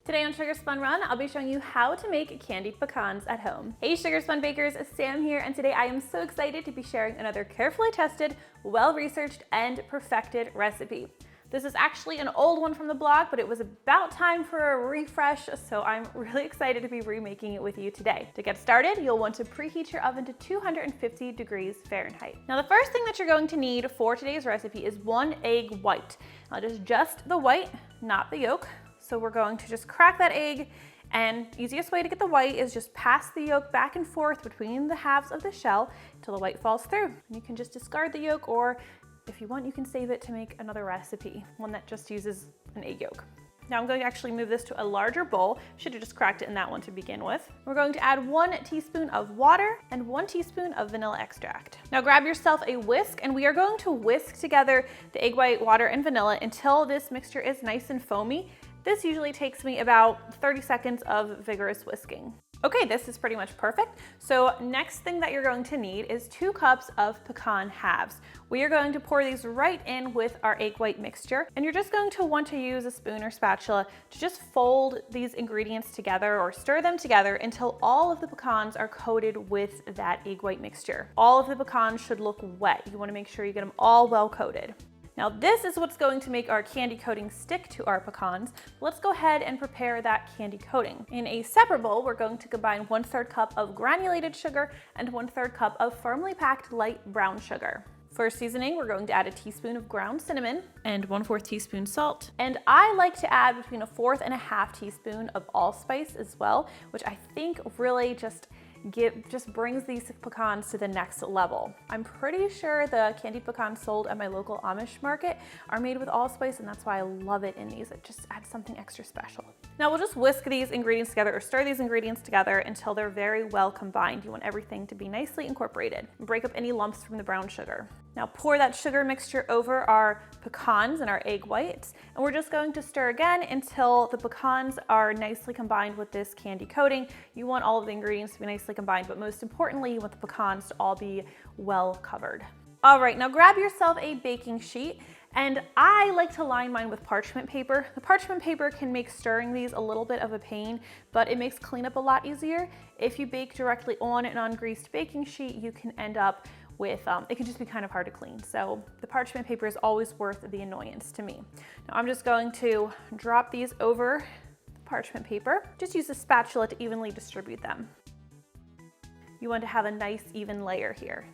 Today on Sugar Spun Run, I'll be showing you how to make candied pecans at home. Hey Sugar Spun bakers, Sam here, and today I am so excited to be sharing another carefully tested, well-researched, and perfected recipe. This is actually an old one from the blog, but it was about time for a refresh, so I'm really excited to be remaking it with you today. To get started, you'll want to preheat your oven to 250 degrees Fahrenheit. Now, the first thing that you're going to need for today's recipe is 1 egg white. Now, it is just the white, not the yolk. So we're going to just crack that egg, and easiest way to get the white is just pass the yolk back and forth between the halves of the shell until the white falls through. And you can just discard the yolk, or if you want, you can save it to make another recipe, one that just uses an egg yolk. Now I'm going to actually move this to a larger bowl. Should have just cracked it in that one to begin with. We're going to add 1 teaspoon of water and 1 teaspoon of vanilla extract. Now grab yourself a whisk, and we are going to whisk together the egg white, water, and vanilla until this mixture is nice and foamy. This usually takes me about 30 seconds of vigorous whisking. Okay, this is pretty much perfect. So next thing that you're going to need is 2 cups of pecan halves. We are going to pour these right in with our egg white mixture, and you're just going to want to use a spoon or spatula to just fold these ingredients together or stir them together until all of the pecans are coated with that egg white mixture. All of the pecans should look wet. You want to make sure you get them all well coated. Now this is what's going to make our candy coating stick to our pecans. Let's go ahead and prepare that candy coating. In a separate bowl, we're going to combine 1/3 cup of granulated sugar and 1/3 cup of firmly packed light brown sugar. For seasoning, we're going to add a teaspoon of ground cinnamon and 1/4 teaspoon salt. And I like to add between 1/4 and 1/2 teaspoon of allspice as well, which I think really just brings these pecans to the next level. I'm pretty sure the candied pecans sold at my local Amish market are made with allspice, and that's why I love it in these. It just adds something extra special. Now we'll just whisk these ingredients together, or stir these ingredients together until they're very well combined. You want everything to be nicely incorporated. Break up any lumps from the brown sugar. Now pour that sugar mixture over our pecans and our egg whites, and we're just going to stir again until the pecans are nicely combined with this candy coating. You want all of the ingredients to be nicely combined, but most importantly, you want the pecans to all be well covered. All right, now grab yourself a baking sheet, and I like to line mine with parchment paper. The parchment paper can make stirring these a little bit of a pain, but it makes cleanup a lot easier. If you bake directly on an ungreased baking sheet, you can end up with, it can just be kind of hard to clean. So the parchment paper is always worth the annoyance to me. Now I'm just going to drop these over the parchment paper. Just use a spatula to evenly distribute them. You want to have a nice even layer here.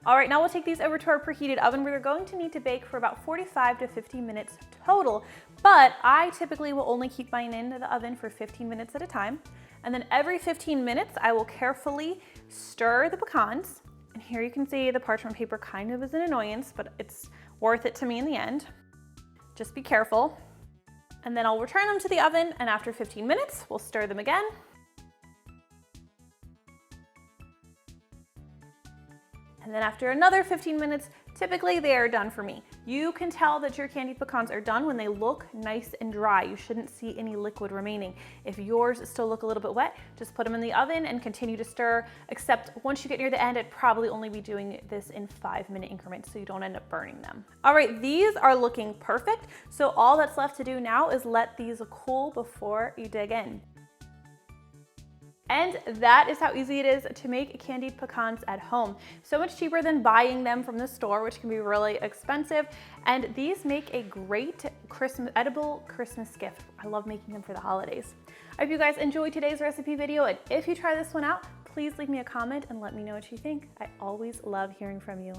All right, now we'll take these over to our preheated oven where they're going to need to bake for about 45 to 50 minutes total, but I typically will only keep mine in the oven for 15 minutes at a time. And then every 15 minutes, I will carefully stir the pecans. And here you can see the parchment paper kind of is an annoyance, but it's worth it to me in the end. Just be careful. And then I'll return them to the oven, and after 15 minutes, we'll stir them again. And then after another 15 minutes, typically they are done for me. You can tell that your candied pecans are done when they look nice and dry. You shouldn't see any liquid remaining. If yours still look a little bit wet, just put them in the oven and continue to stir, except once you get near the end, I'd probably only be doing this in 5-minute increments so you don't end up burning them. All right, these are looking perfect. So all that's left to do now is let these cool before you dig in. And that is how easy it is to make candied pecans at home. So much cheaper than buying them from the store, which can be really expensive. And these make a great edible Christmas gift. I love making them for the holidays. I hope you guys enjoyed today's recipe video, and if you try this one out, please leave me a comment and let me know what you think. I always love hearing from you.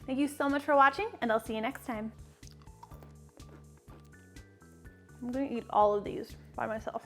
Thank you so much for watching, and I'll see you next time. I'm gonna eat all of these by myself.